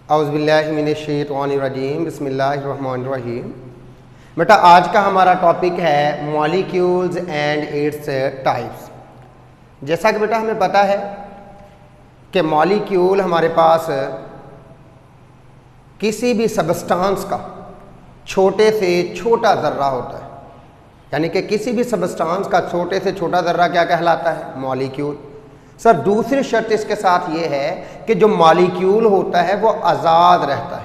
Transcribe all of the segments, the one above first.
औज़ुबिल्लाहिमिनश्शैतानिर्रजीम बिस्मिल्लाहिर्रहमानिर्रहीम। बेटा आज का हमारा टॉपिक है मॉलिक्यूल्स एंड इट्स टाइप्स। जैसा कि बेटा हमें पता है कि मॉलिक्यूल हमारे पास किसी भी सबस्टांस का छोटे से छोटा ज़र्रा होता है, यानी कि किसी भी सबस्टांस का छोटे से छोटा ज़र्रा क्या कहलाता है? मॉलिक्यूल। सर दूसरी शर्त इसके साथ ये है कि जो मॉलिक्यूल होता है वो आज़ाद रहता है,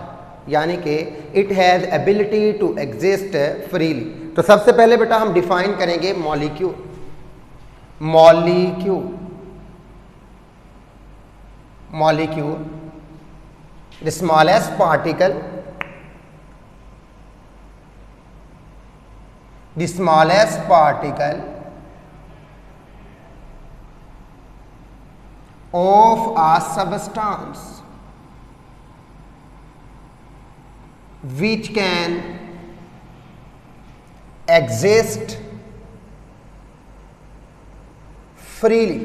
यानी कि it has ability to exist freely. तो सबसे पहले बेटा हम डिफाइन करेंगे molecule. Molecule the smallest particle, of a substance which can exist freely।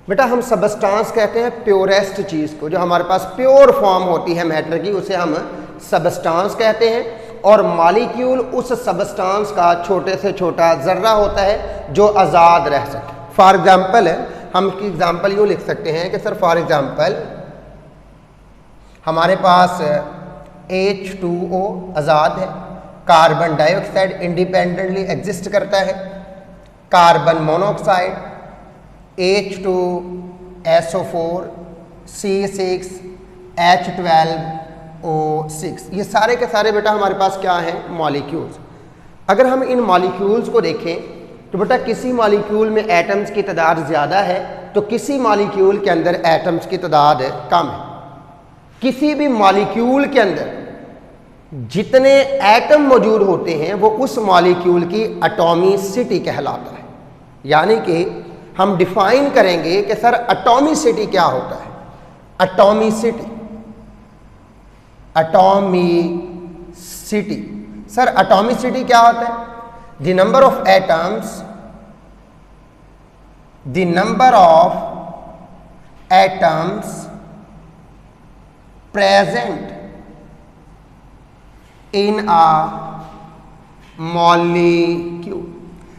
बेटा हम सबस्टांस कहते हैं प्योरेस्ट चीज़ को, जो हमारे पास प्योर फॉर्म होती है मैटर की, उसे हम सबस्टांस कहते हैं। और मॉलिक्यूल उस सबस्टांस का छोटे से छोटा ज़र्रा होता है जो आज़ाद रह सके। फॉर एग्जाम्पल हम की एग्जाम्पल यूँ लिख सकते हैं कि सर फॉर एग्जाम्पल हमारे पास H2O आज़ाद है, कार्बन डाइऑक्साइड इंडिपेंडेंटली एग्जिस्ट करता है, carbon monoxide H2SO4 C6 H12O6, ये सारे के सारे बेटा हमारे पास क्या हैं? मॉलिक्यूल्स। अगर हम इन मॉलिक्यूल्स को देखें तो बेटा किसी मॉलिक्यूल में एटम्स की तादाद ज़्यादा है तो किसी मॉलिक्यूल के अंदर एटम्स की तादाद कम है। किसी भी मॉलिक्यूल के अंदर जितने एटम मौजूद होते हैं वो उस मॉलिक्यूल की एटॉमिसिटी कहलाता है। यानी कि हम डिफाइन करेंगे कि सर एटॉमिसिटी क्या होता है। एटॉमिसिटी सर एटॉमिसिटी क्या होता है? The number of atoms present in a molecule।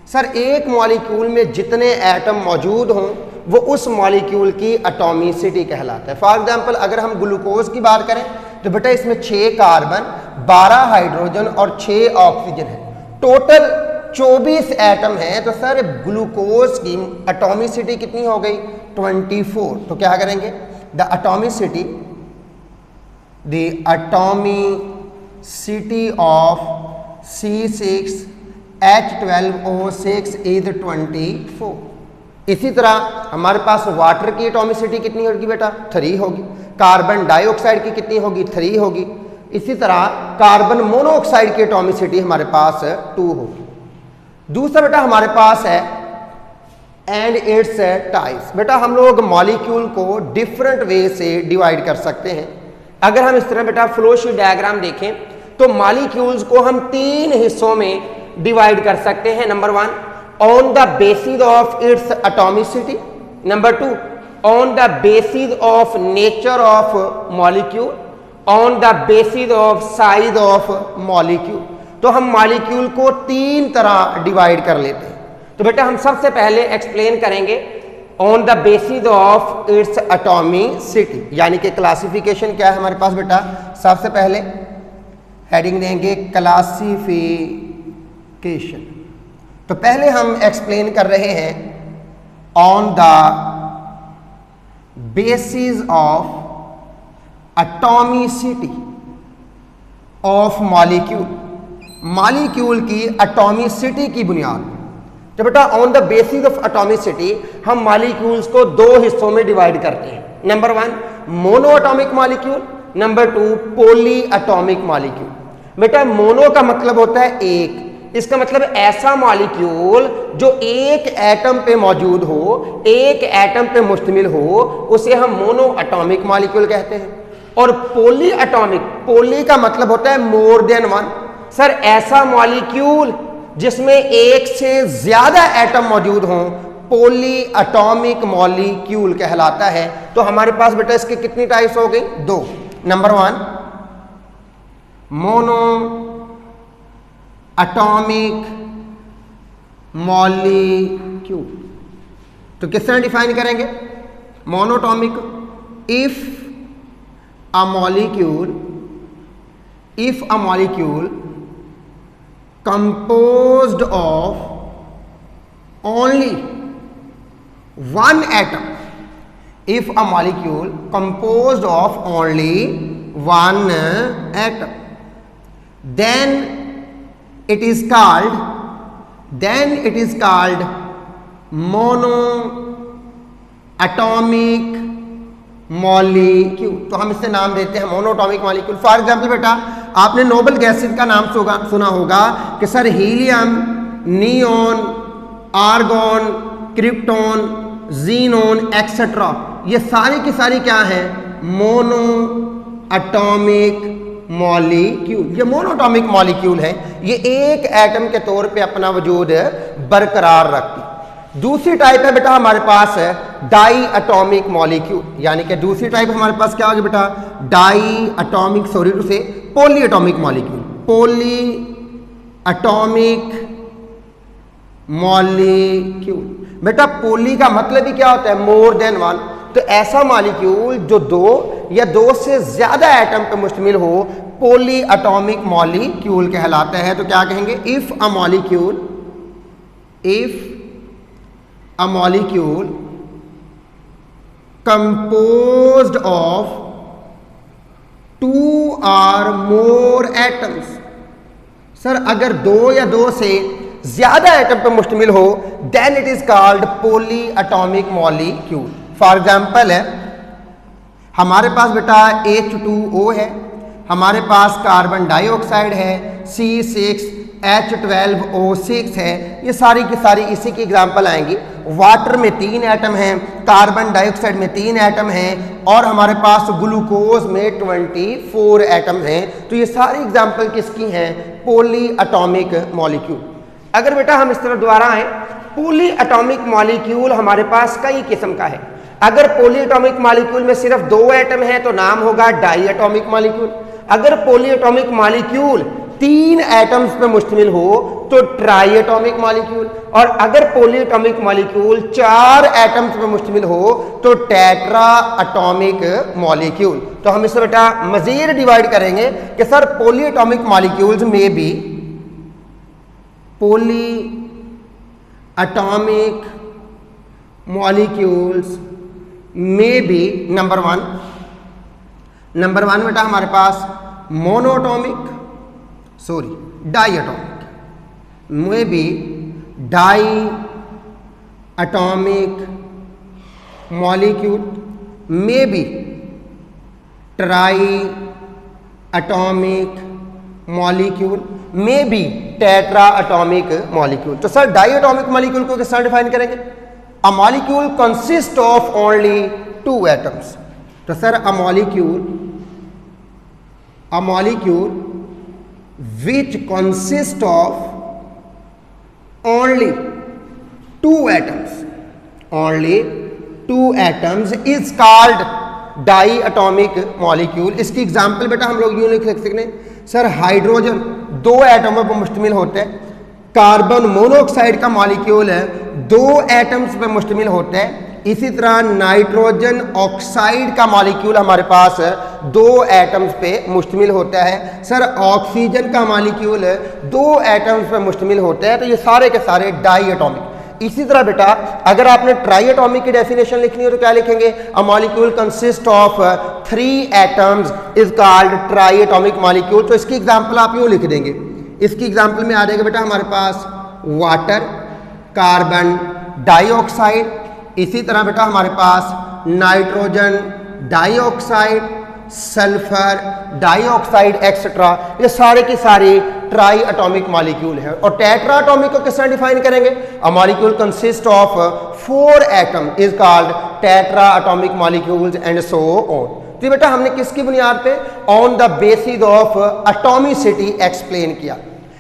Sir एक मॉलिक्यूल में जितने एटम मौजूद हों वो उस मॉलिक्यूल की एटॉमिसिटी कहलाता है। फॉर एग्जांपल अगर हम ग्लूकोज की बात करें तो बेटा इसमें 6 कार्बन, 12 हाइड्रोजन और 6 ऑक्सीजन है, टोटल 24 एटम हैं। तो सर ग्लूकोज की एटॉमिसिटी कितनी हो गई? 24। तो क्या करेंगे? The atomicity of C6H12O6 is 24। इसी तरह हमारे पास वाटर की एटॉमिसिटी कितनी होगी बेटा? 3 होगी। कार्बन डाइऑक्साइड की कितनी होगी? 3 होगी। इसी तरह कार्बन मोनोऑक्साइड की एटॉमिसिटी हमारे पास 2 होगी। दूसरा बेटा हमारे पास है एंड इट्स टाइप्स। बेटा हम लोग मॉलिक्यूल को डिफरेंट वे से डिवाइड कर सकते हैं। अगर हम इस तरह बेटा फ्लो शीट डायग्राम देखें तो मॉलिक्यूल्स को हम 3 हिस्सों में डिवाइड कर सकते हैं। Number 1 on the basis of its atomicity, number 2 on the basis of nature of molecule, on the basis of size of molecule. तो हम मॉलिक्यूल को 3 तरह डिवाइड कर लेते हैं। तो बेटा हम सबसे पहले एक्सप्लेन करेंगे on the basis of its atomicity, यानी कि क्लासिफिकेशन क्या है हमारे पास बेटा? सबसे पहले हेडिंग देंगे क्लासिफिकेशन। तो पहले हम एक्सप्लेन कर रहे हैं on the basis of atomicity of molecule की एटॉमिसिटी की बुनियाद। तो बेटा on the basis of atomicity हम मॉलिक्यूल्स को 2 हिस्सों में डिवाइड करते हैं। Number 1 mono atomic molecule, number 2 poly atomic molecule. बेटा मोनो का मतलब होता है एक, इसका मतलब ऐसा मॉलिक्यूल जो एक एटम पे मौजूद हो, एक एटम पे मुश्तमिल हो, उसे हम मोनो एटॉमिक मॉलिक्यूल कहते हैं। और पॉली एटॉमिक, पॉली का मतलब होता है मोर देन 1। सर ऐसा मॉलिक्यूल जिसमें एक से ज्यादा एटम मौजूद हों पॉली एटॉमिक मॉलिक्यूल कहलाता है। तो हमारे पास बेटा इसके कितनी टाइप्स हो गई? 2। Number 1 mono atomic molecule. तो किस तरह डिफाइन करेंगे? Monoatomic, if a molecule composed of only one atom, if a molecule composed of only one atom, then it is called monoatomic molecule. तो हम इससे नाम देते हैं मोनोटॉमिक मॉलिक्यूल। फॉर एग्जांपल बेटा आपने नोबल गैसेस का नाम सुना होगा कि sir helium, neon, argon, krypton, xenon etcetera, ये सारी की सारी क्या है? Mono atomic molecule. ये मोनोटॉमिक मॉलिक्यूल है, ये एक एटम के तौर पे अपना वजूद बरकरार रखती। दूसरी टाइप है बेटा हमारे पास है डाई एटॉमिक मॉलिक्यूल, यानी कि दूसरी टाइप हमारे पास क्या होगी बेटा? डाई एटॉमिक, सॉरी टू से poly atomic molecule. Poly atomic molecule बेटा पॉली का मतलब ही क्या होता है? More than one. तो ऐसा मॉलिक्यूल जो 2 या 2 से ज्यादा एटम पर मुश्तमिल हो, पॉली एटॉमिक मॉलिक्यूल कहलाता है। तो क्या कहेंगे? If a molecule composed of 2 or more atoms, sir अगर 2 या 2 से ज्यादा एटम पर मुश्तमिल हो, then it is called polyatomic molecule। For example है हमारे पास बेटा H2O है, हमारे पास कार्बन डाइऑक्साइड है, C6H12O6 है, ये सारी की सारी इसी की एग्जाम्पल आएंगी। वाटर में 3 एटम हैं, कार्बन डाइऑक्साइड में 3 एटम हैं, और हमारे पास ग्लूकोज में 24 एटम हैं। तो ये सारी एग्जाम्पल किसकी हैं? Poly atomic molecule. अगर बेटा हम इस तरह दोबारा आए, पॉली एटॉमिक मॉलिक्यूल हमारे पास कई किस्म का है। अगर पॉली एटॉमिक मॉलिक्यूल में सिर्फ 2 एटम है तो नाम होगा डाई एटॉमिक मॉलिक्यूल। अगर पॉली एटॉमिक मॉलिक्यूल 3 एटम्स पे मुश्तमिल हो तो ट्राई एटॉमिक मॉलिक्यूल, और अगर पॉली एटॉमिक मॉलिक्यूल 4 एटम्स पे मुश्तमिल हो तो टेट्रा एटॉमिक मॉलिक्यूल। तो हम इसे बेटा मजीद डिवाइड करेंगे कि सर पॉली एटॉमिक मॉलिक्यूल्स में भी पॉली एटॉमिक मॉलिक्यूल्स में भी नंबर वन बेटा हमारे पास डाई एटॉमिक, में भी डाई एटॉमिक मॉलिक्यूल, में भी ट्राई एटॉमिक मॉलिक्यूल, में भी टेट्रा एटॉमिक मॉलिक्यूल। तो सर डाई एटॉमिक मॉलिक्यूल को किस तरह डिफाइन करेंगे? A molecule consist of only 2 atoms. तो sir a molecule which consist of only 2 atoms is called diatomic molecule। इसकी एग्जांपल बेटा हम लोग यूं लिख सकते हैं, सर हाइड्रोजन 2 एटमों पर मुश्तमिल होता है, कार्बन मोनोऑक्साइड का मॉलिक्यूल है 2 एटम्स पर मुश्तमिल होता है। इसी तरह नाइट्रोजन ऑक्साइड का मॉलिक्यूल हमारे पास 2 एटम्स पे मुश्तमिल होता है। सर ऑक्सीजन का मॉलिक्यूल 2 एटम्स पे मुश्तमिल होता है। तो ये सारे के सारे डाई एटॉमिक। इसी तरह बेटा अगर आपने ट्राई एटॉमिक की डेफिनेशन लिखनी हो तो क्या लिखेंगे? A molecule consist of 3 atoms is called try atomic molecule. तो इसकी एग्जांपल आप यूँ लिख देंगे, इसकी एग्जांपल में आ जाएगा बेटा हमारे पास वाटर, कार्बन डाइऑक्साइड, इसी तरह बेटा हमारे पास nitrogen dioxide, sulphur dioxide etcetera, ये सारे की सारी ट्राई एटॉमिक मॉलिक्यूल है। और टेट्रा एटॉमिक को किस तरह डिफाइन करेंगे? A molecule consist of 4 atom is called tetra atomic molecules and so on. तो बेटा हमने किसकी बुनियाद पे? On the basis of atomicity explain किया।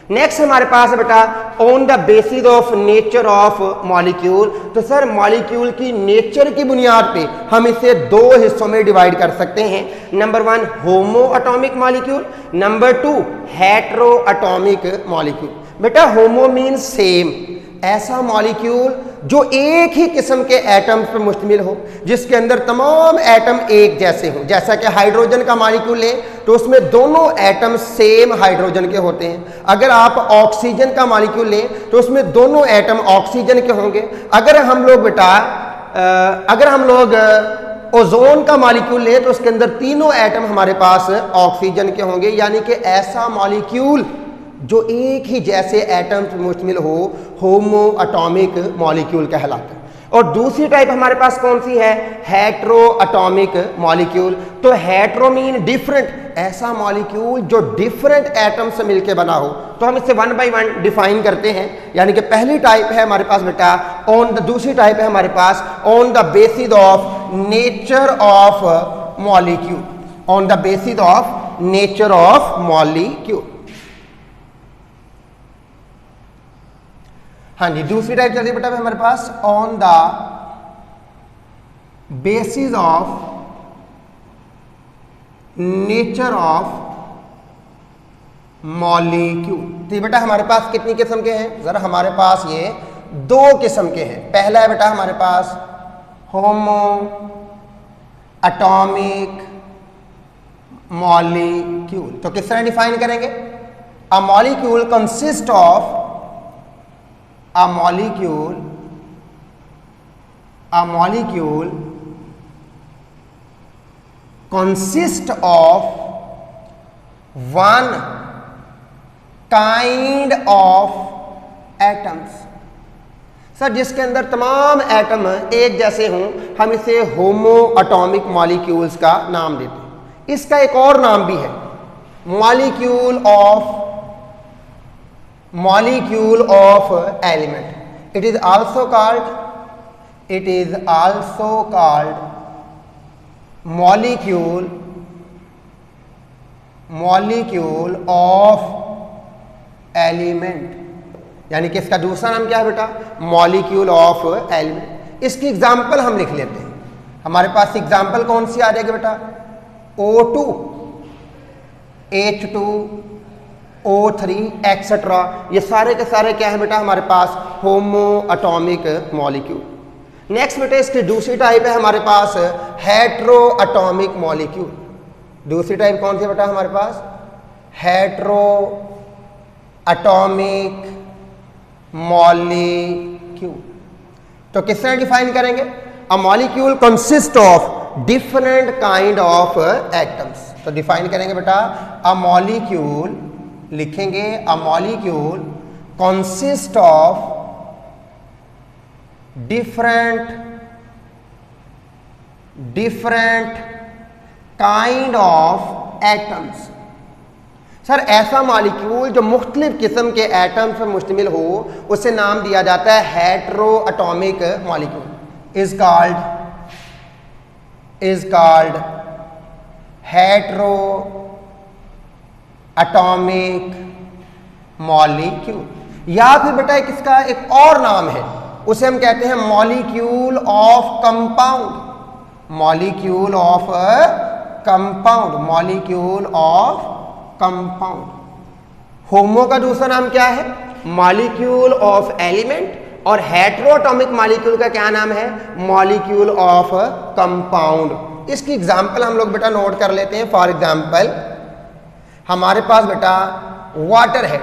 नेक्स्ट हमारे पास है बेटा on the basis of nature of molecule. तो सर मॉलिक्यूल की नेचर की बुनियाद पे हम इसे दो हिस्सों में डिवाइड कर सकते हैं। नंबर 1 होमो atomic molecule, number 2 hetero atomic molecule. बेटा होमो मीन सेम, ऐसा मॉलिक्यूल जो एक ही किस्म के एटम्स पर मुश्तमिल हो, जिसके अंदर तमाम एटम एक जैसे हों। जैसा कि हाइड्रोजन का मॉलिक्यूल ले तो उसमें दोनों एटम सेम हाइड्रोजन के होते हैं। अगर आप ऑक्सीजन का मॉलिक्यूल ले तो उसमें दोनों एटम ऑक्सीजन के होंगे। अगर हम लोग ओजोन का मॉलिक्यूल ले तो उसके अंदर तीनों एटम हमारे पास ऑक्सीजन के होंगे। यानी कि ऐसा मॉलिक्यूल जो एक ही जैसे एटम पर मुश्तमिल हो होमो एटॉमिक मॉलिक्यूल कहलाता है। और दूसरी टाइप हमारे पास कौन सी है? Hetero atomic molecule. तो हेटेरो मीन डिफरेंट, ऐसा मॉलिक्यूल जो डिफरेंट एटम से मिलकर बना हो। तो हम इसे 1 बाय 1 डिफाइन करते हैं। यानी कि पहली टाइप है हमारे पास बेटा दूसरी टाइप है हमारे pass on the basis of nature of molecule, on the basis of nature of molecule. हाँ जी, दूसरी टाइप चलिए बेटा हमारे pass on the basis of nature of molecule. तो बेटा हमारे पास कितनी किस्म के हैं? जरा हमारे पास ये 2 किस्म के हैं। पहला है बेटा हमारे पास होमो एटॉमिक मॉलिक्यूल। तो किस तरह डिफाइन करेंगे? A molecule consist of a molecule consists of one kind of atoms। Sir जिसके अंदर तमाम एटम एक जैसे हों हम इसे होमो एटॉमिक मॉलिक्यूल्स का नाम देते हैं। इसका एक और नाम भी है molecule of element. It is also called molecule of element. यानी कि इसका दूसरा नाम क्या है बेटा? Molecule of element. इसकी एग्जांपल हम लिख लेते हैं। हमारे पास एग्जांपल कौन सी आ जाएगी बेटा? O2, H2, O3 etcetera. ये सारे के सारे क्या है बेटा हमारे पास? Homo atomic molecule. नेक्स्ट बेटा इसकी दूसरी टाइप है हमारे पास हेटेरो एटॉमिक मॉलिक्यूल। दूसरी टाइप कौन सी बेटा हमारे पास? Hetero atomic molecule. तो किस तरह डिफाइन करेंगे? A molecule consist of different kind of atoms. तो डिफाइन करेंगे बेटा अ मॉलिक्यूल, लिखेंगे a molecule consist of different kind of atoms. Sir ऐसा मॉलिक्यूल जो मुख्तलिफ किस्म के एटम्स पर मुश्तमिल हो उसे नाम दिया जाता है hetero atomic molecule. Is called hetero atomic molecule. या फिर बेटा इसका एक और नाम है, उसे हम कहते हैं molecule of compound. Molecule of compound. Homo का दूसरा नाम क्या है? Molecule of element. और हेटेरो एटॉमिक मॉलिक्यूल का क्या नाम है? Molecule of compound. इसकी एग्जांपल हम लोग बेटा नोट कर लेते हैं। फॉर एग्जांपल हमारे पास बेटा वाटर है,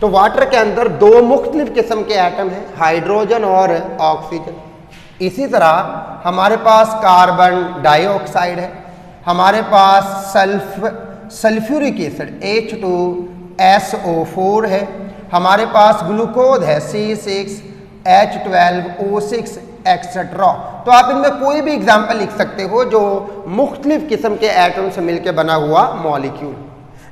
तो वाटर के अंदर 2 मुख्तलिफ किस्म के एटम हैं, हाइड्रोजन और ऑक्सीजन। इसी तरह हमारे पास कार्बन डाइऑक्साइड है, हमारे पास सल्फ्यूरिक एसिड H2SO4 है, हमारे पास ग्लूकोज है C6H12O6 एक्सेट्रा। तो आप इनमें कोई भी एग्जाम्पल लिख सकते हो जो मुख्तलिफ किस्म के एटम से मिलकर बना हुआ मॉलिक्यूल।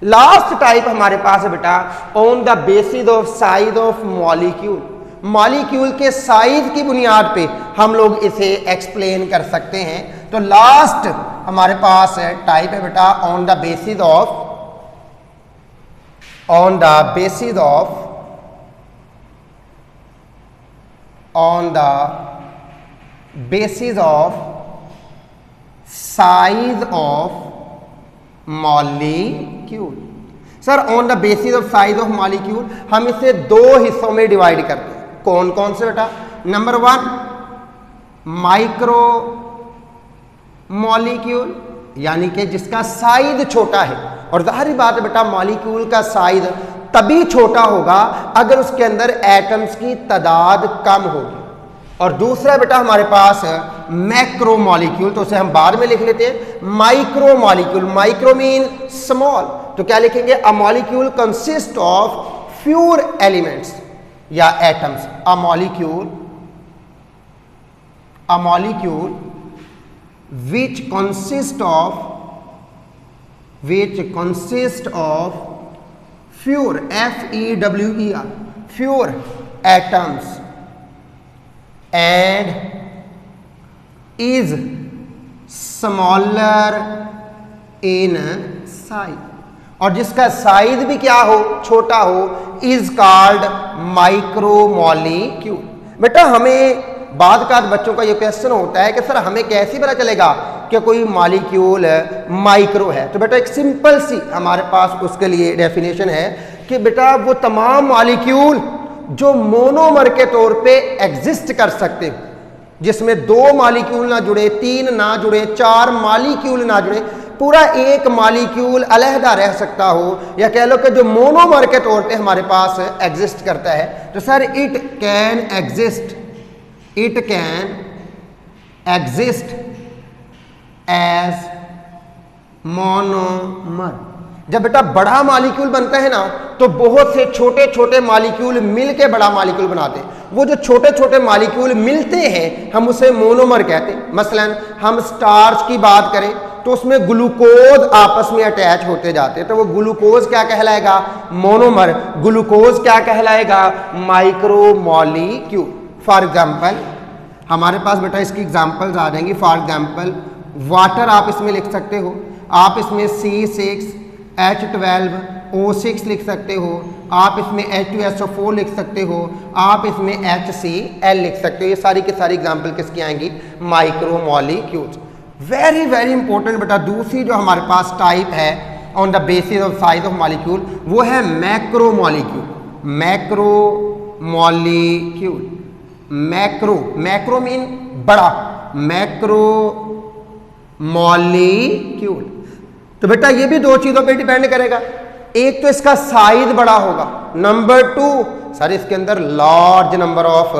लास्ट टाइप हमारे पास है बेटा on the basis of size of molecule. Molecule के साइज की बुनियाद पे हम लोग इसे एक्सप्लेन कर सकते हैं। तो लास्ट हमारे पास टाइप है बेटा on the basis of on the basis of size of molecule। Sir on the basis of size of molecule हम इसे दो हिस्सों में डिवाइड करते हैं। कौन कौन से बेटा? नंबर 1 माइक्रो मॉलिक्यूल, यानी कि जिसका साइज छोटा है। और जाहिर बात है बेटा मॉलिक्यूल का साइज तभी छोटा होगा अगर उसके अंदर एटम्स की तादाद कम होगी। और दूसरा बेटा हमारे पास मैक्रो मॉलिक्यूल, तो उसे हम बाद में लिख लेते हैं micro molecule. Micro mean small, तो क्या लिखेंगे? A molecule consist of fewer elements या atoms. A molecule which consist of fewer fewer atoms and is smaller in size, और जिसका साइज भी क्या हो? छोटा हो, is called micromolecule। बेटा हमें बाद का बच्चों का ये क्वेश्चन होता है कि सर हमें कैसे पता चलेगा कि कोई मॉलिक्यूल माइक्रो है? तो बेटा एक सिंपल सी हमारे पास उसके लिए डेफिनेशन है कि बेटा वो तमाम मॉलिक्यूल जो मोनोमर के तौर पे एग्जिस्ट कर सकते हैं, जिसमें 2 मॉलिक्यूल ना जुड़े, 3 ना जुड़े, 4 मॉलिक्यूल ना जुड़े, पूरा एक मॉलिक्यूल अलहदा रह सकता हो, या कह लो कि जो मोनोमर के तौर पे हमारे पास एग्जिस्ट करता है, तो sir it can exist as monomer. जब बेटा बड़ा मॉलिक्यूल बनता है ना, तो बहुत से छोटे छोटे मॉलिक्यूल मिलके बड़ा मॉलिक्यूल बनाते हैं। वो जो छोटे छोटे मॉलिक्यूल मिलते हैं हम उसे मोनोमर कहते हैं। मसलन हम स्टार्च की बात करें तो उसमें ग्लूकोज आपस में अटैच होते जाते हैं, तो वो ग्लूकोज क्या कहलाएगा? मोनोमर। ग्लूकोज क्या कहलाएगा? माइक्रोमॉलिक्यूल। फॉर एग्जाम्पल हमारे पास बेटा इसकी एग्जाम्पल्स आ जाएंगी। फॉर एग्जाम्पल वाटर आप इसमें लिख सकते हो, आप इसमें C6H12O6 लिख सकते हो, आप इसमें H2SO4 लिख सकते हो, आप इसमें HCl लिख सकते हो। ये सारी की सारी एग्जाम्पल किसकी आएंगी? माइक्रोमॉलिक्यूल्स। वेरी वेरी इंपॉर्टेंट बेटा दूसरी जो हमारे पास टाइप है on the basis of size of molecule, वो है मैक्रो मॉलिक्यूल। मैक्रो मीन बड़ा, मैक्रो मॉलिक्यूल। तो बेटा ये भी 2 चीजों पे डिपेंड करेगा। एक तो इसका साइज बड़ा होगा, नंबर 2 सर इसके अंदर लार्ज नंबर ऑफ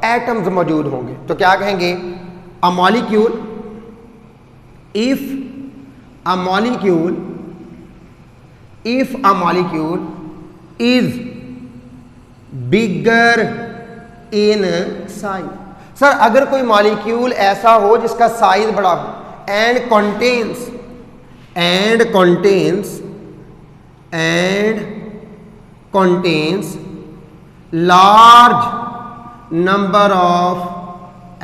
एटम्स मौजूद होंगे। तो क्या कहेंगे? A molecule, if a molecule is bigger in size। Sir अगर कोई मॉलिक्यूल ऐसा हो जिसका साइज बड़ा हो, and contains large number of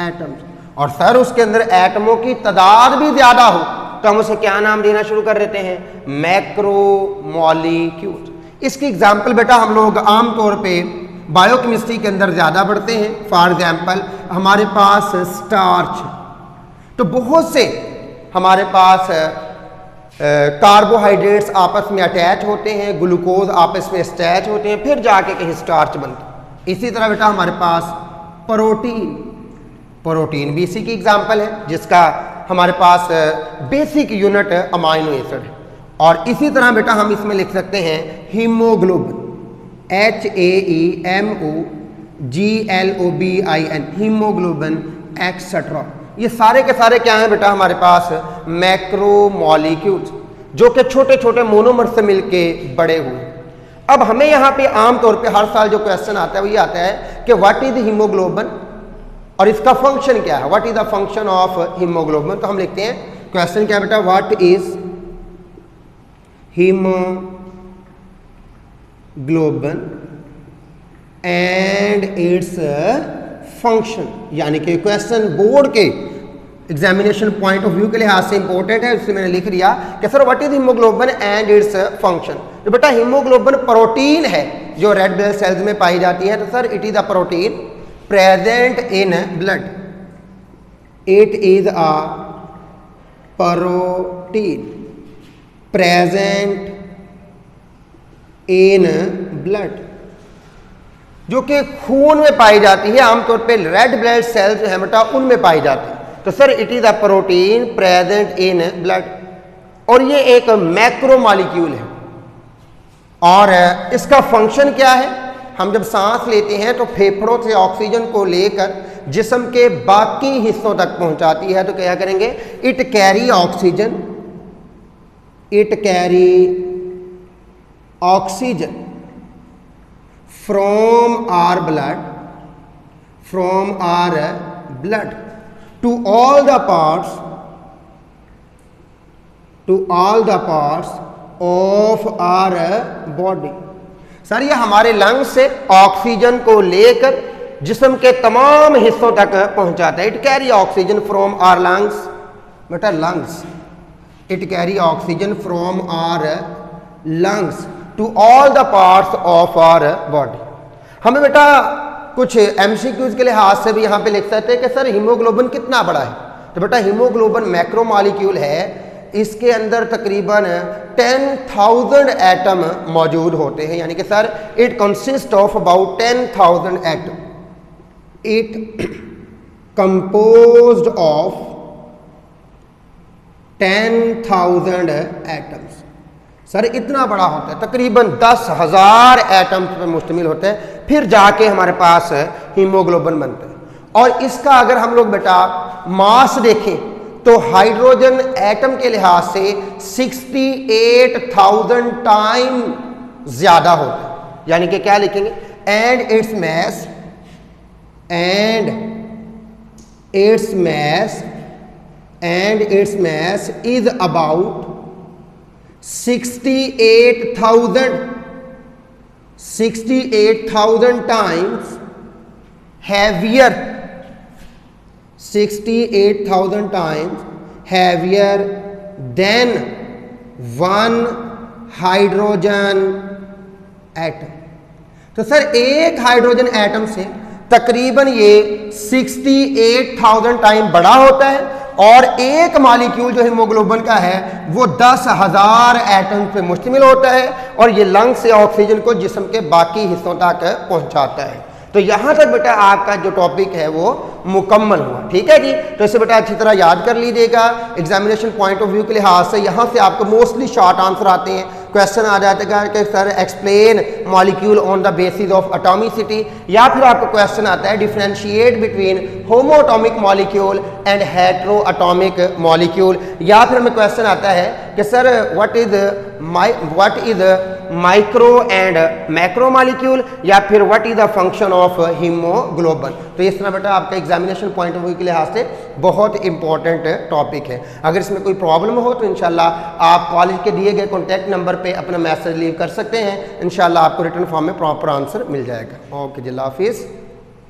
atoms, और सर उसके अंदर एटमों की तादाद भी ज्यादा हो, तो हम उसे क्या नाम देना शुरू कर देते हैं? मैक्रोमॉलिक्यूल। इसकी एग्जाम्पल बेटा हम लोग आमतौर पे बायोकेमिस्ट्री के अंदर ज्यादा पढ़ते हैं। फॉर एग्जाम्पल हमारे पास स्टार्च, तो बहुत से हमारे पास कार्बोहाइड्रेट्स आपस में अटैच होते हैं, ग्लूकोज आपस में अटैच होते हैं, फिर जाके कहीं स्टार्च बनते हैं। इसी तरह बेटा हमारे पास प्रोटीन भी इसी की एग्जाम्पल है, जिसका हमारे पास बेसिक यूनिट अमाइनो एसिड है। और इसी तरह बेटा हम इसमें लिख सकते हैं हीमोग्लोबिन, HAEMOGLOBIN, हीमोग्लोबिन एक्सेट्रा। ये सारे के सारे क्या हैं बेटा हमारे पास? मैक्रोमॉलिक्यूल्स, जो कि छोटे छोटे मोनोमर से मिलके बड़े हुए। अब हमें यहाँ पे आमतौर पे हर साल जो क्वेश्चन आता है वो ये आता है कि व्हाट इज हीमोग्लोबिन और इसका फंक्शन क्या है? What is the function of haemoglobin? तो हम लिखते हैं क्वेश्चन क्या बेटा? What is haemoglobin and its function. यानी कि क्वेश्चन बोर्ड के एग्जामिनेशन पॉइंट ऑफ व्यू के लिहाज से इंपॉर्टेंट है, उससे मैंने लिख दिया कि sir what is haemoglobin and its function. तो बेटा हीमोग्लोबिन प्रोटीन है जो रेड ब्लड सेल्स में पाई जाती है। तो sir it is a protein present in blood, it is a protein present in blood, जो कि खून में पाई जाती है। आमतौर पे रेड ब्लड सेल्स जो है बेटा उनमें पाई जाती है। तो sir it is a protein present in blood, और ये एक मैक्रो मॉलिक्यूल है। और इसका फंक्शन क्या है? हम जब सांस लेते हैं तो फेफड़ों से ऑक्सीजन को लेकर जिस्म के बाकी हिस्सों तक पहुंचाती है। तो क्या करेंगे? It carry oxygen, it carry oxygen from our blood, from our blood to all the parts, to all the parts of our body। Sir ये हमारे लंग्स से ऑक्सीजन को लेकर जिस्म के तमाम हिस्सों तक पहुंचाता है। It carry oxygen from our lungs, बेटा lungs, it carry oxygen from our lungs to all the parts of our body. हमें बेटा कुछ एमसीक्यूज के लिहाज से भी यहाँ पे लिख सकते हैं कि सर हीमोग्लोबिन कितना बड़ा है। तो बेटा हीमोग्लोबिन मैक्रो मॉलिक्यूल है, इसके अंदर तकरीबन 10,000 एटम मौजूद होते हैं। यानी कि sir it consist of about 10,000 atom, it composed of 10,000 atoms. Sir इतना बड़ा होता है, तकरीबन 10,000 एटम्स पर मुश्तमिल होते हैं, फिर जाके हमारे पास हीमोग्लोबिन बनते हैं। और इसका अगर हम लोग बेटा मास देखें तो हाइड्रोजन एटम के लिहाज से 68,000 टाइम ज्यादा होता है। यानी कि क्या लिखेंगे? And its mass, and its mass, and its mass is about 68,000 times heavier, 68,000 times heavier than one hydrogen atom। तो सर एक हाइड्रोजन एटम से तकरीबन ये 68,000 टाइम बड़ा होता है, और एक मॉलिक्यूल जो हीमोग्लोबिन का है वो 10,000 एटम पे मुश्तमिल होता है, और ये लंग से ऑक्सीजन को जिस्म के बाकी हिस्सों तक पहुंचाता है। तो यहां तक बेटा आपका जो टॉपिक है वो मुकम्मल हुआ। ठीक है जी, तो इसे बेटा अच्छी तरह याद कर लीजिएगा। एग्जामिनेशन पॉइंट ऑफ व्यू के लिहाज से यहां से आपको मोस्टली शॉर्ट आंसर आते हैं। क्वेश्चन आ जाता है कि sir explain molecule on the basis of atomicity, या फिर आपका क्वेश्चन आता है differentiate between homoatomic molecule and hetero atomic molecule, या फिर हमें क्वेश्चन आता है कि sir what is micro and macro molecule, या फिर what is the function of haemoglobin. तो इस तरह बेटा आपका एग्जामिनेशन पॉइंट ऑफ व्यू के लिहाज से बहुत इंपॉर्टेंट टॉपिक है। अगर इसमें कोई प्रॉब्लम हो तो इंशाल्लाह आप कॉलेज के दिए गए कॉन्टैक्ट नंबर पे अपना मैसेज लीव कर सकते हैं। इंशाल्लाह आपको रिटर्न फॉर्म में प्रॉपर आंसर मिल जाएगा। ओके जी, अल्लाह हाफिज़।